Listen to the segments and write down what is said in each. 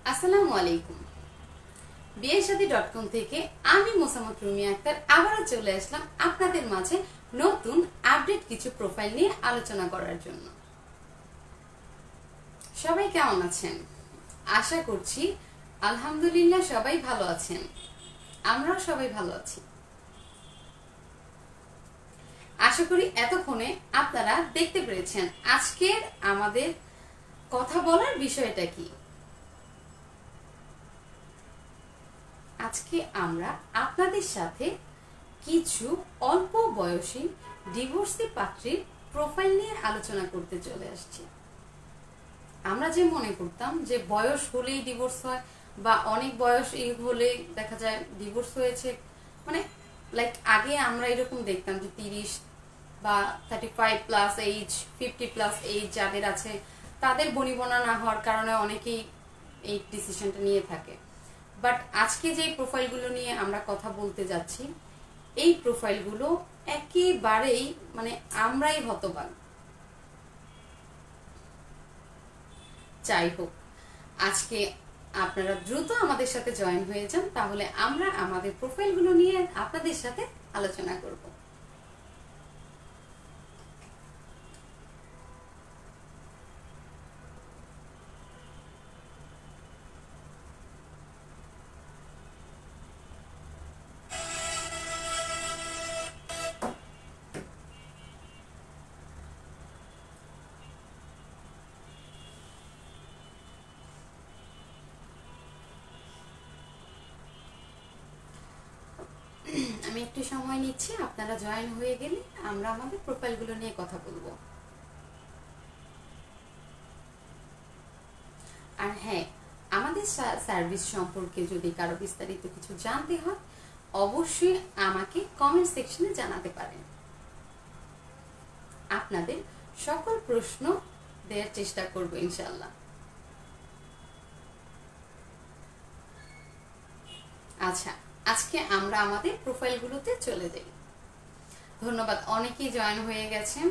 আসসালামু আলাইকুম। বিয়েশাদী.com থেকে আমি মোসাম্মদ রুমি আক্তার আবারও চলে আসলাম আপনাদের মাঝে নতুন আপডেট কিছু প্রোফাইল নিয়ে আলোচনা করার জন্য। সবাই কেমন আছেন? আশা করছি আলহামদুলিল্লাহ সবাই ভালো আছেন। আমরাও সবাই ভালো আছি। আশা করি এতক্ষণে আপনারা দেখতে পেরেছেন আজকের আমাদের কথা বলার বিষয়টা কি। আজকে আমরা আপনাদের সাথে কিছু অল্প বয়সী ডিভোর্সি পাত্রীর প্রোফাইল নিয়ে আলোচনা করতে চলে আসছি। আমরা যে মনে করতাম যে বয়স হলেই ডিভোর্স হয় বা অনেক বয়স হলে দেখা যায় ডিভোর্স হয়েছে, মানে লাইক আগে আমরা এরকম দেখতাম যে 30 বা 35+ এইজ, 50+ এইজ যাদের আছে তাদের বনিবনা না হওয়ার কারণে অনেকেই এই ডিসিশনটা নিয়ে থাকে। বাট আজকে যে প্রোফাইলগুলো নিয়ে আমরা কথা বলতে যাচ্ছি, এই প্রোফাইলগুলো একেবারেই মানে আমরাই হতবাক। যাই হোক, আজকে আপনারা দ্রুত আমাদের সাথে জয়েন হয়ে যান, তাহলে আমরা আমাদের প্রোফাইলগুলো নিয়ে আপনাদের সাথে আলোচনা করব। আমি একটু সময় নিচ্ছি, আপনারা জয়েন হয়ে গেলে আমরা আমাদের প্রোফাইলগুলো নিয়ে কথা বলবো। আর হ্যাঁ, আমাদের সার্ভিস সম্পর্কে যদি কারো বিস্তারিত কিছু জানতে হয় অবশ্যই আমাকে কমেন্ট সেকশনে জানাতে পারেন। আপনাদের সকল প্রশ্ন দেওয়ার চেষ্টা করব ইনশাল্লাহ। আচ্ছা, আজকে আমরা আমাদের প্রোফাইলগুলোতে চলে যাই। ধন্যবাদ, অনেকেই জয়েন হয়ে গেছেন।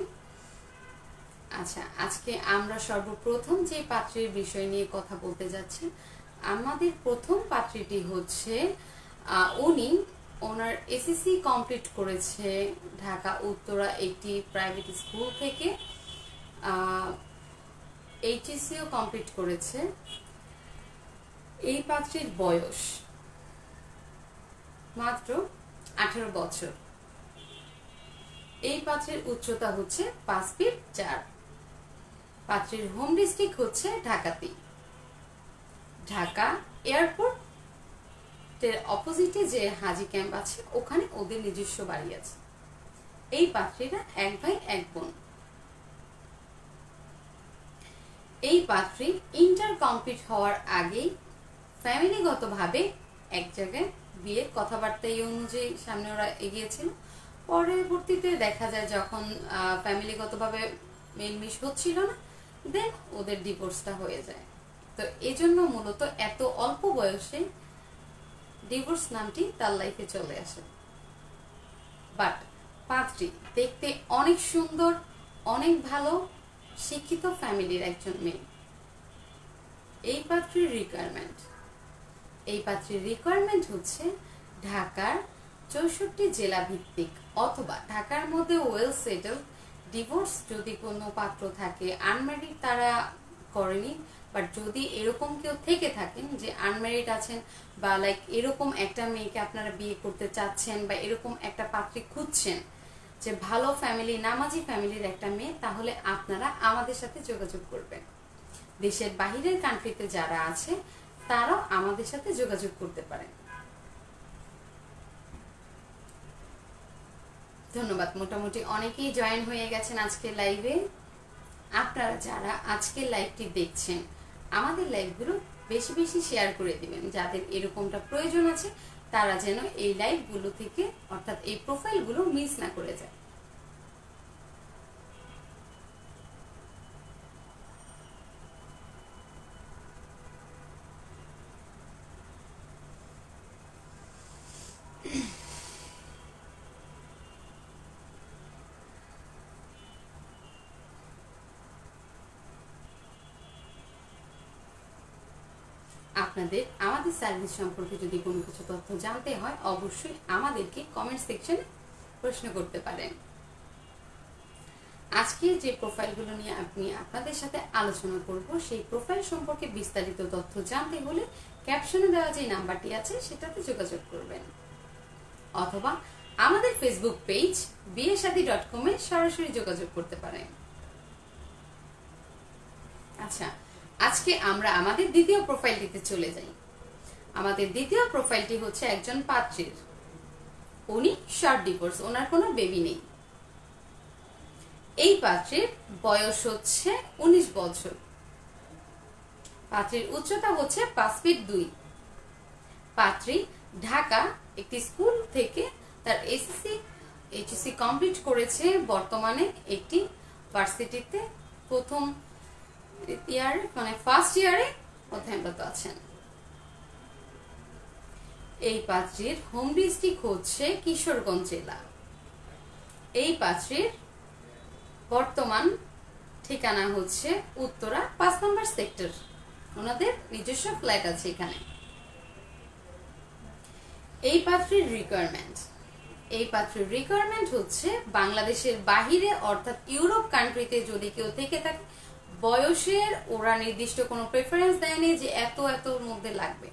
আচ্ছা, আজকে আমরা সর্বপ্রথম যে পাত্রীর বিষয় নিয়ে কথা বলতে যাচ্ছি, আমাদের প্রথম পাত্রীটি হচ্ছে উনি ওনার এসএসসি কমপ্লিট করেছে ঢাকা উত্তরা একটি প্রাইভেট স্কুল থেকে, এইচএসসিও কমপ্লিট করেছে। এই পাত্রীর বয়স মাত্র 18 বছর। এই পাত্রের উচ্চতা হচ্ছে 5 ফিট 4। পাত্রের হোম ডিস্ট্রিক্ট হচ্ছে ঢাকাতেই। ঢাকা এয়ারপোর্টের অপোজিটে যে হাজি ক্যাম্প আছে ওখানে ওদের নিজস্ব বাড়ি আছে। এই পাত্রীরা এক ভাই এক বোন। এই পাত্রী ইন্টার কমপ্লিট হওয়ার আগেই ফ্যামিলিগতভাবে এক জায়গায় বিয়ের কথাবার্তা এই অনুযায়ী সামনে ওরা এগিয়েছিল। পরবর্তীতে দেখা যায় যখন ফ্যামিলিগতভাবে মিলমিশ হচ্ছিল না, দেন ওদের ডিভোর্সটা হয়ে যায়। তো এজন্য মূলত এত অল্প বয়সে ডিভোর্স নামটি তার লাইফে চলে আসে। বাট পাত্রী দেখতে অনেক সুন্দর, অনেক ভালো, শিক্ষিত ফ্যামিলির একজন মেয়ে। এই পাত্রীর রিকোয়ারমেন্ট হচ্ছে ঢাকার 64 জেলা ভিত্তিক অথবা ঢাকার মধ্যে ওয়েল সেটেল, ডিভোর্স যদি কোনো পাত্র থাকে, আনম্যারিড তারা করেনি, বাট যদি এরকম কেউ থেকে থাকেন যে আনম্যারিড আছেন বা লাইক এরকম একটা মেয়েকে আপনারা বিয়ে করতে চাচ্ছেন বা এরকম একটা পাত্রী খুঁজছেন যে ভালো ফ্যামিলি, নামাজি ফ্যামিলির একটা মেয়ে, তাহলে আপনারা আমাদের সাথে যোগাযোগ করবেন। দেশের বাহিরের কান্ট্রিতে যারা আছে তারাও আমাদের সাথে যোগাযোগ করতে পারেন। ধন্যবাদ, মোটামুটি অনেকেই জয়েন হয়ে গেছেন আজকের লাইভে। আপনারা যারা আজকের লাইভটি দেখছেন আমাদের লাইভগুলো বেশি বেশি শেয়ার করে দিবেন, যাদের এরকমটা প্রয়োজন আছে তারা যেন এই লাইভগুলো থেকে অর্থাৎ এই প্রোফাইলগুলো মিস না করে যায়। আপনাদের আমাদের সার্ভিস সম্পর্কে যদি কোনো কিছু তথ্য জানতে হয় অবশ্যই আমাদেরকে কমেন্ট সেকশনে প্রশ্ন করতে পারেন। আজকে যে প্রোফাইলগুলো নিয়ে আপনাদের সাথে আলোচনা করব সেই প্রোফাইল সম্পর্কে বিস্তারিত তথ্য জানতে হলে ক্যাপশনে দেওয়া যে নাম্বারটি আছে সেটাতে যোগাযোগ করবেন, অথবা আমাদের ফেসবুক পেজ biyesaadi.com এ সরাসরি যোগাযোগ করতে পারেন। আচ্ছা, আজকে আমরা আমাদের দ্বিতীয় প্রোফাইলটিতে চলে যাই। আমাদের দ্বিতীয় প্রোফাইলটি হচ্ছে একজন পাত্রীর। উনি শর্ট ডিভোর্স, ওনার কোনো বেবি নেই। এই পাত্রীর বয়স হচ্ছে 19 বছর। পাত্রীর উচ্চতা হচ্ছে 5 ফিট 2। পাত্রী ঢাকা একটি স্কুল থেকে তার এইচএসসি কমপ্লিট করেছে। বর্তমানে একটি ভার্সিটিতে প্রথম ইয়ারে মানে ফার্স্ট ইয়ারে অধ্যয়নরত আছেন। এই পাত্রীর হোম ডিস্ট্রিক্ট হচ্ছে কিশোরগঞ্জ জেলা। এই পাত্রীর বর্তমান ঠিকানা হচ্ছে উত্তরা 5 নম্বর সেক্টর। ওনাদের নিজস্ব ফ্ল্যাট আছে এখানে। এই পাত্রীর রিকোয়ারমেন্ট হচ্ছে বাংলাদেশের বাহিরে অর্থাৎ ইউরোপ কান্ট্রিতে যদি কেউ থেকে থাকে, বয়সের ওরা নির্দিষ্ট কোনো প্রেফারেন্স দেয়নি যে এতর মধ্যে লাগবে,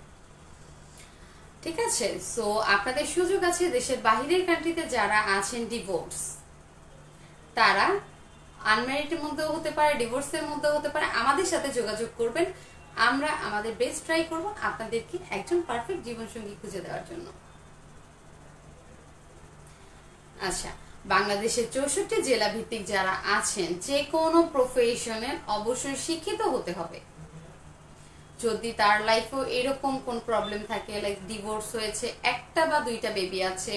ঠিক আছে। সো আপনাদের সুযোগ আছে দেশের বাহিরের কান্ট্রিতে যারা আছেন ডিভোর্স, তারা আনম্যারিডের মধ্যেও হতে পারে, ডিভোর্সের মধ্যেও হতে পারে, আমাদের সাথে যোগাযোগ করবেন। আমরা আমাদের বেস্ট ট্রাই করব আপনাদেরকে একজন পারফেক্ট জীবনসঙ্গী খুঁজে দেওয়ার জন্য। আচ্ছা, বাংলাদেশের 64 জেলা ভিত্তিক যারা আছেন, যে কোনো প্রফেশনে অবশ্যই শিক্ষিত হতে হবে। যদি তার লাইফেও এরকম কোন প্রবলেম থাকে, লাইক ডিভোর্স হয়েছে, একটা বা দুইটা বেবি আছে,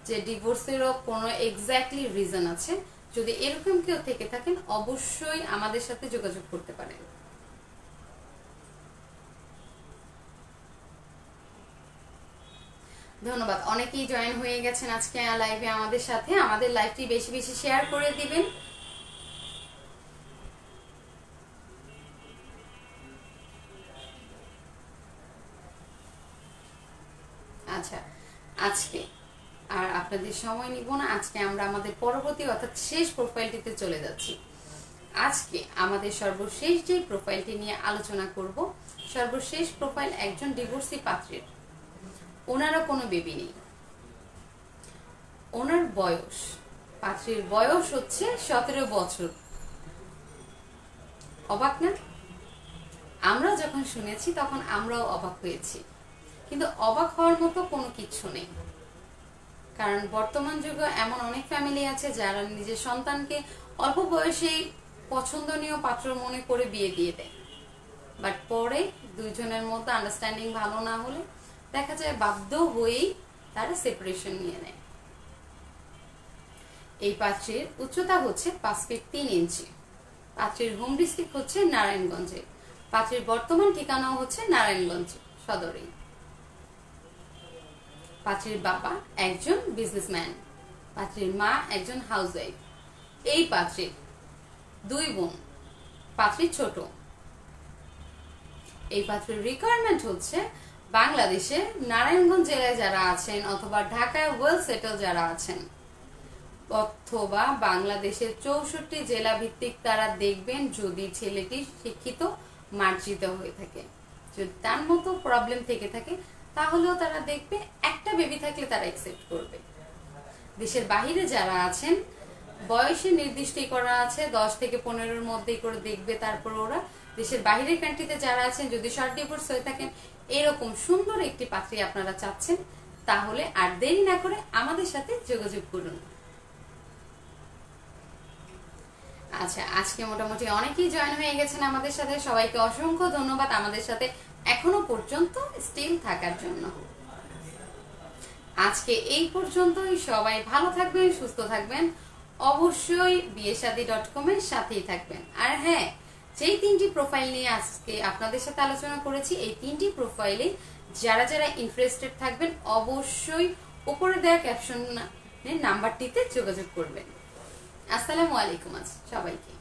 যে ডিভোর্সেরও কোনো এক্স্যাক্টলি রিজন আছে, যদি এরকম কেউ থেকে থাকেন অবশ্যই আমাদের সাথে যোগাযোগ করতে পারেন। ধন্যবাদ, অনেকেই জয়েন হয়ে গেছেন আজকে লাইভে আমাদের সাথে। আমাদের লাইভটি বেশি বেশি শেয়ার করে দিবেন। আচ্ছা, আজকে আর আপনাদের সময় নিব না। আজকে আমরা আমাদের পরবর্তী অর্থাৎ শেষ প্রোফাইলটিতে চলে যাচ্ছি। আজকে আমাদের সর্বশেষ যে প্রোফাইলটি নিয়ে আলোচনা করব, সর্বশেষ প্রোফাইল একজন ডিভোর্সি পাত্রীর। ওনারও কোনো বেবি নেই। ওনার বয়স, পাত্রীর বয়স হচ্ছে 17 বছর। অবাক না? আমরা যখন শুনেছি তখন আমরাও অবাক হয়েছি, কিন্তু অবাক হওয়ার মতো কোনো কিছু নেই। কারণ বর্তমান যুগে এমন অনেক ফ্যামিলি আছে যারা নিজের সন্তানকে অল্প বয়সেই পছন্দনীয় পাত্র মনে করে বিয়ে দিয়ে দেয়, বাট পরে দুইজনের মধ্যে আন্ডারস্ট্যান্ডিং ভালো না হলে দেখা যায় বাধ্য হয়েই তারা সেপারেশন নিয়ে নেয়। এই পাত্রীর উচ্চতা হচ্ছে 5 ফিট 3 ইঞ্চি। পাত্রীর হোম ডিস্ট্রিক্ট হচ্ছে নারায়ণগঞ্জে। পাত্রীর বর্তমান ঠিকানাও হচ্ছে নারায়ণগঞ্জ সদরেই। পাত্রীর বাবা একজন বিজনেসম্যান, পাত্রীর মা একজন হাউসওয়াইফ। এই পাত্রীর 2 বোন, পাত্রী ছোট। এই পাত্রীর রিকোয়ারমেন্ট হচ্ছে বাংলাদেশে নারায়ণগঞ্জ জেলায় যারা আছেন অথবা ঢাকায় ওয়েল সেটেল যারা আছেন, অথবা বাংলাদেশের 64 জেলা ভিত্তিক তারা দেখবেন যদি ছেলেটি শিক্ষিত মার্জিত হয়ে থাকে। যদি তার মতো প্রবলেম থেকে থাকে তাহলেও তারা দেখবে, একটা বেবি থাকলে তারা অ্যাকসেপ্ট করবে। দেশের বাহিরে যারা আছেন, বয়সে নির্দিষ্টই করা আছে 10 থেকে 15-এর মধ্যেই করে দেখবে। তারপর ওরা দেশের বাহিরের কান্ট্রিতে যারা আছেন, যদি শর্ট ডিভোর্স হয়ে থাকেন, এরকম সুন্দর একটি পাত্রী আপনারা চাচ্ছেন, তাহলে আর দেরি না করে আমাদের সাথে যোগাযোগ করুন। আচ্ছা, আজকে মোটামুটি অনেকেই জয়েন হয়ে গেছেন আমাদের সাথে। সবাইকে অসংখ্য ধন্যবাদ আমাদের সাথে এখনো পর্যন্ত স্টিল থাকার জন্য। আজকে এই পর্যন্তই। সবাই ভালো থাকবেন, সুস্থ থাকবেন, অবশ্যই biyesaadi.com এর সাথেই থাকবেন। আর হ্যাঁ, যেই 3টি প্রোফাইল নিয়ে আজকে আপনাদের সাথে আলোচনা করেছি, এই 3টি প্রোফাইলে যারা যারা ইন্টারেস্টেড থাকবেন অবশ্যই উপরে দেওয়া ক্যাপশনের নাম্বারটিতে যোগাযোগ করবেন। আসসালামু আলাইকুম সবাইকে।